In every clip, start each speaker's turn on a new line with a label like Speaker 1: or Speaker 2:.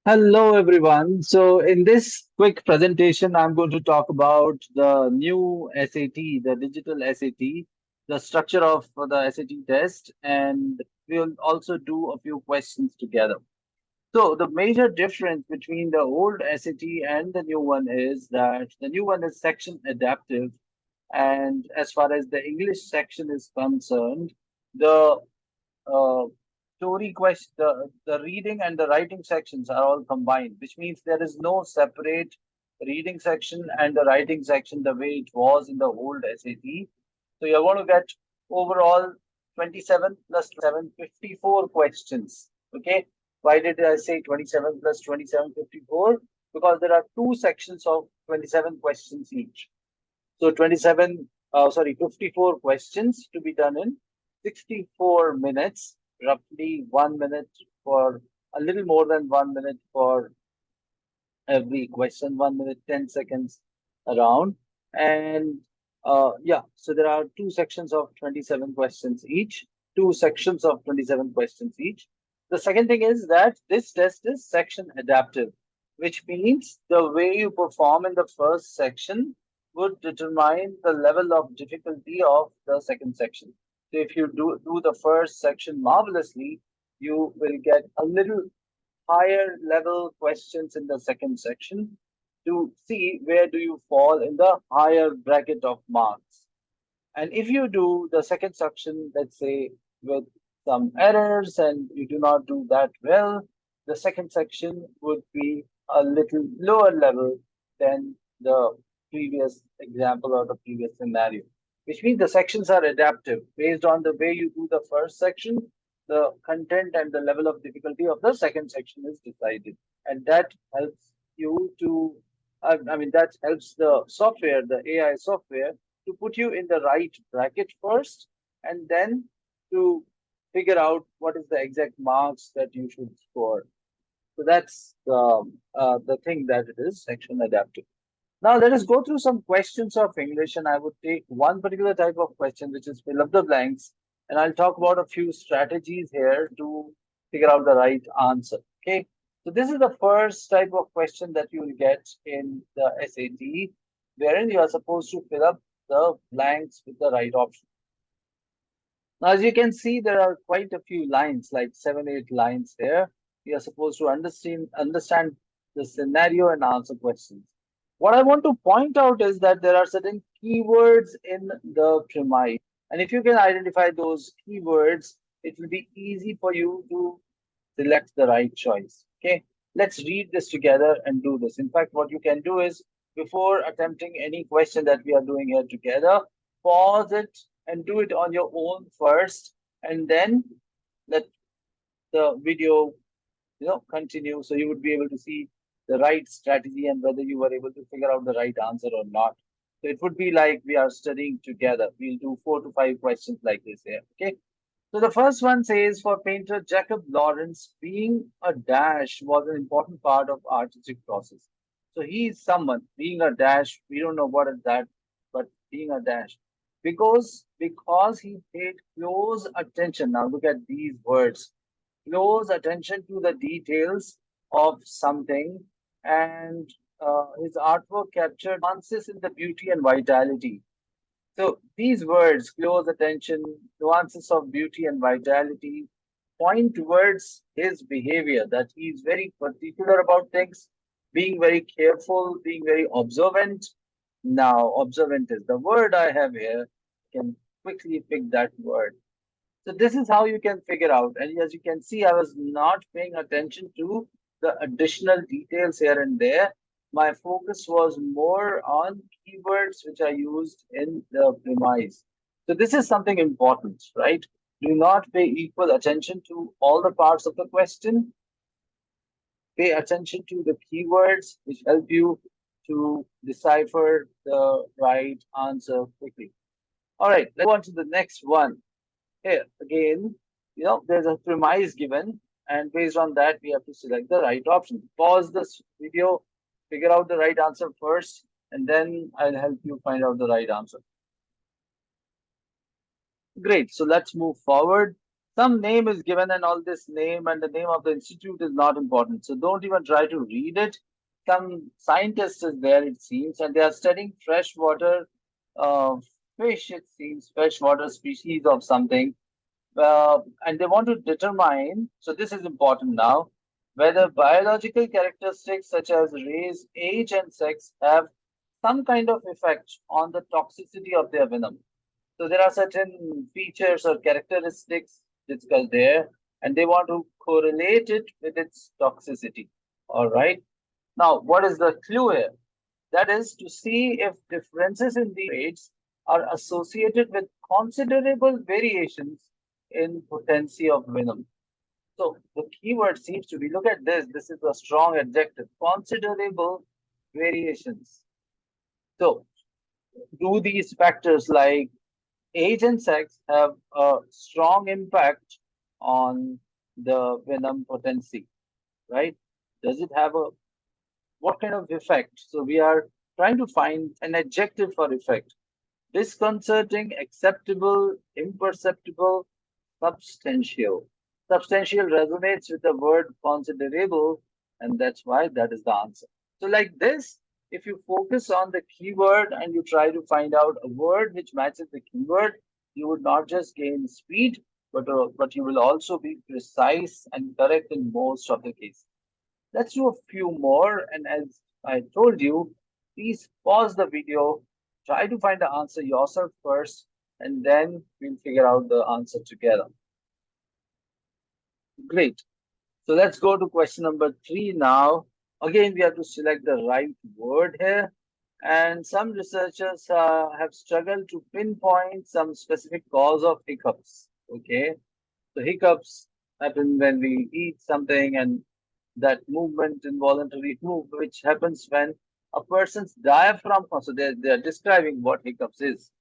Speaker 1: Hello, everyone. So, in this quick presentation, I'm going to talk about the new SAT, the digital SAT, the structure of the SAT test, and we'll also do a few questions together. So, the major difference between the old SAT and the new one is that the new one is section adaptive, and as far as the English section is concerned, the uh, story question, the reading and the writing sections are all combined, which means there is no separate reading section and the writing section the way it was in the old SAT. So you're going to get overall 27 plus 754 questions. Okay. Why did I say 27 plus 2754? Because there are two sections of 27 questions each. So 54 questions to be done in 64 minutes, roughly 1 minute for a little more than 1 minute for every question, 1 minute, 10 seconds around. And yeah, so there are two sections of 27 questions each, two sections of 27 questions each. The second thing is that this test is section adaptive, which means the way you perform in the first section would determine the level of difficulty of the second section. So if you do the first section marvelously, you will get a little higher level questions in the second section to see where do you fall in the higher bracket of marks. And if you do the second section, let's say with some errors and you do not do that well, the second section would be a little lower level than the previous example or the previous scenario, which means the sections are adaptive based on the way you do the first section. The content and the level of difficulty of the second section is decided, and that helps you to, that helps the software, the AI software, to put you in the right bracket first, and then to figure out what is the exact marks that you should score. So that's the thing that it is section adaptive. Now let us go through some questions of English, and I would take one particular type of question, which is fill up the blanks, and I'll talk about a few strategies here to figure out the right answer. Okay, so this is the first type of question that you will get in the SAT, wherein you are supposed to fill up the blanks with the right option. Now, as you can see, there are quite a few lines, like 7, 8 lines here. You are supposed to understand the scenario and answer questions. What I want to point out is that there are certain keywords in the premise. And if you can identify those keywords, it will be easy for you to select the right choice. Okay, let's read this together and do this. In fact, what you can do is before attempting any question that we are doing here together, pause it and do it on your own first, and then let the video continue, so you would be able to see the right strategy and whether you were able to figure out the right answer or not. So it would be like we are studying together. We'll do 4 to 5 questions like this here. Okay, so the first one says, for painter Jacob Lawrence, being a dash was an important part of artistic process. So he is someone being a dash. We don't know what is that, but being a dash, because he paid close attention. Now look at these words: close attention to the details of something, and his artwork captured nuances in the beauty and vitality. So these words, close attention, nuances of beauty and vitality, point towards his behavior, that he's very particular about things, being very careful, being very observant. Now, observant is the word I have here. You can quickly pick that word. So this is how you can figure out. And as you can see, I was not paying attention to the additional details here and there. My focus was more on keywords which I used in the premise. So this is something important, right? Do not pay equal attention to all the parts of the question. Pay attention to the keywords which help you to decipher the right answer quickly. All right, let's go on to the next one. Here again, there's a premise given, and based on that, we have to select the right option. Pause this video, figure out the right answer first, and then I'll help you find out the right answer. Great. So let's move forward. Some name is given and all this name and the name of the institute is not important. So don't even try to read it. Some scientist is there, it seems, and they are studying freshwater uh, fish, it seems, freshwater species of something. And they want to determine, so this is important now, whether biological characteristics such as race, age, and sex have some kind of effect on the toxicity of their venom. So there are certain features or characteristics discussed there, and they want to correlate it with its toxicity. All right. Now, what is the clue here? That is to see if differences in the rates are associated with considerable variations in potency of venom. So the keyword seems to be, look at this. This is a strong adjective, considerable variations. So do these factors like age and sex have a strong impact on the venom potency, right? Does it have a what kind of effect? So we are trying to find an adjective for effect. Disconcerting, acceptable, imperceptible, substantial. Substantial resonates with the word considerable, and that's why that is the answer. So, like this, if you focus on the keyword and you try to find out a word which matches the keyword, you would not just gain speed, but you will also be precise and correct in most of the cases. Let's do a few more, and as I told you, please pause the video, try to find the answer yourself first, and then we'll figure out the answer together. Great. So let's go to question number 3 now. Again, we have to select the right word here. And some researchers have struggled to pinpoint some specific cause of hiccups. Okay. So hiccups happen when we eat something, and that movement, involuntary move, which happens when a person's diaphragm, so they're describing what hiccups is.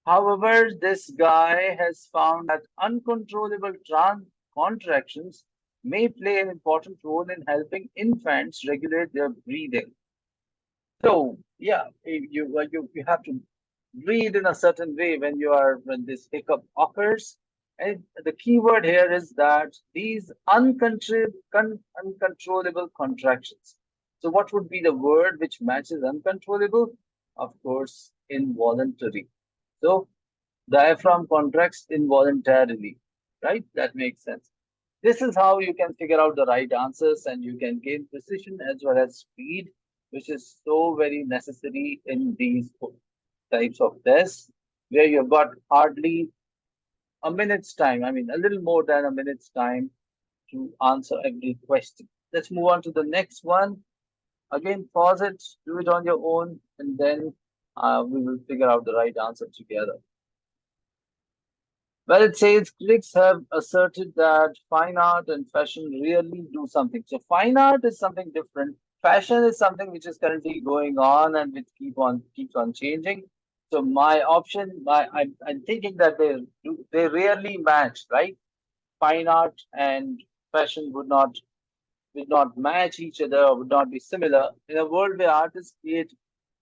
Speaker 1: However, this guy has found that uncontrollable contractions may play an important role in helping infants regulate their breathing. So, yeah, you have to breathe in a certain way when this hiccup occurs. And the key word here is that these uncontrollable contractions. So, what would be the word which matches uncontrollable? Of course, involuntary. So, diaphragm contracts involuntarily, right? That makes sense. This is how you can figure out the right answers and you can gain precision as well as speed, which is so very necessary in these types of tests where you've got hardly a minute's time. I mean, a little more than a minute's time to answer every question. Let's move on to the next one. Again, pause it, do it on your own, and then we will figure out the right answer together. Well, it says critics have asserted that fine art and fashion really do something. So fine art is something different. Fashion is something which is currently going on and which keeps on changing. So my option, I'm thinking that they rarely match, right? Fine art and fashion would not match each other or would not be similar. In a world where artists create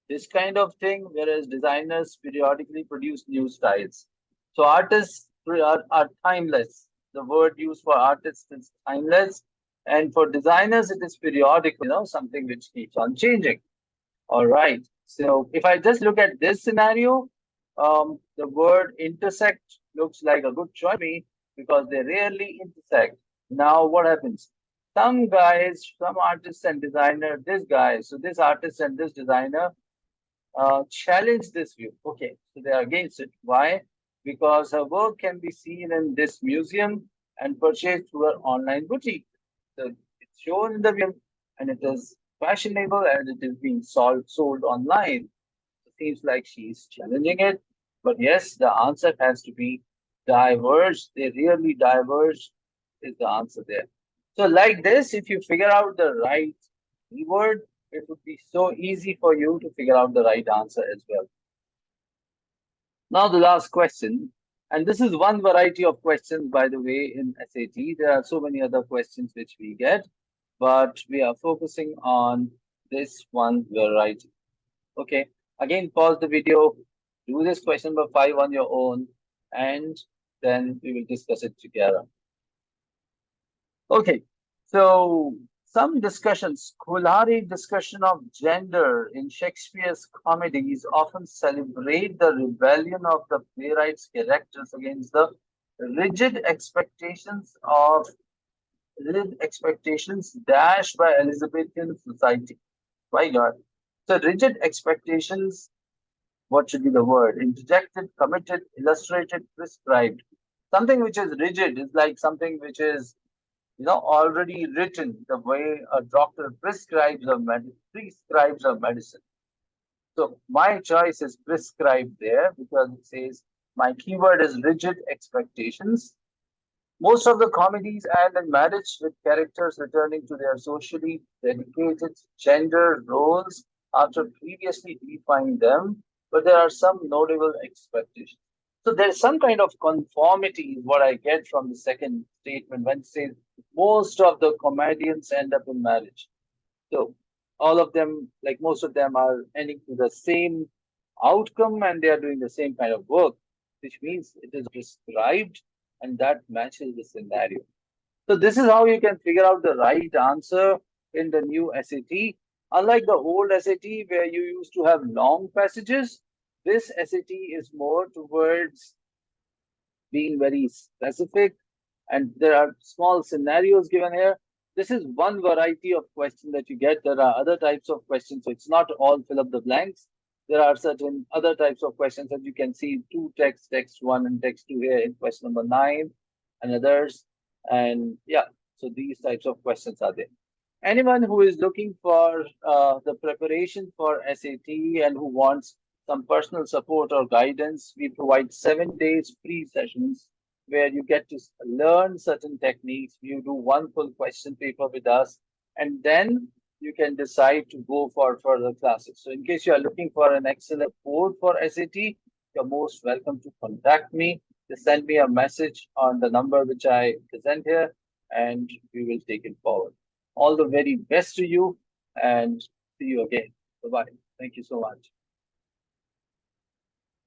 Speaker 1: this kind of thing, whereas designers periodically produce new styles. So artists are timeless. The word used for artists is timeless. And for designers, it is periodical, something which keeps on changing. All right. So if I just look at this scenario, the word intersect looks like a good choice to me because they rarely intersect. Now, what happens? Some guys, some artists and designer, this guy, so this artist and this designer challenge this view. Okay, so they are against it. Why? Because her work can be seen in this museum and purchased through her online boutique. So it's shown in the museum and it is fashionable and it is being sold online. It seems like she's challenging it. But yes, the answer has to be diverge. They really diverge is the answer there. So like this, if you figure out the right keyword, it would be so easy for you to figure out the right answer as well. Now, the last question, and this is one variety of questions, by the way, in SAT. There are so many other questions which we get, but we are focusing on this one variety. Okay, again, pause the video, do this question number 5 on your own, and then we will discuss it together. Okay, so some discussions, scholarly discussion of gender in Shakespeare's comedies often celebrate the rebellion of the playwright's characters against the rigid expectations of rigid expectations dashed by Elizabethan society. My God. So rigid expectations, what should be the word? Interjected, committed, illustrated, prescribed. Something which is rigid is like something which is already written the way a doctor prescribes a medicine. So my choice is prescribed there because it says my keyword is rigid expectations. Most of the comedies end in marriage with characters returning to their socially dedicated gender roles after previously defining them, but there are some notable expectations. So there's some kind of conformity, is what I get from the second statement when it says most of the comedians end up in marriage. So all of them, like most of them, are ending to the same outcome and they are doing the same kind of work, which means it is prescribed and that matches the scenario. So this is how you can figure out the right answer in the new SAT. Unlike the old SAT where you used to have long passages, this SAT is more towards being very specific, and there are small scenarios given here. This is one variety of question that you get. There are other types of questions, so it's not all fill up the blanks. There are certain other types of questions that you can see two text, text one and text two here in question number 9 and others. And yeah, so these types of questions are there. Anyone who is looking for the preparation for SAT and who wants some personal support or guidance, we provide 7 days free sessions where you get to learn certain techniques. You do one full question paper with us, and then you can decide to go for further classes. So, in case you are looking for an excellent support for SAT, you're most welcome to contact me. Just send me a message on the number which I present here, and we will take it forward. All the very best to you, and see you again. Bye bye. Thank you so much.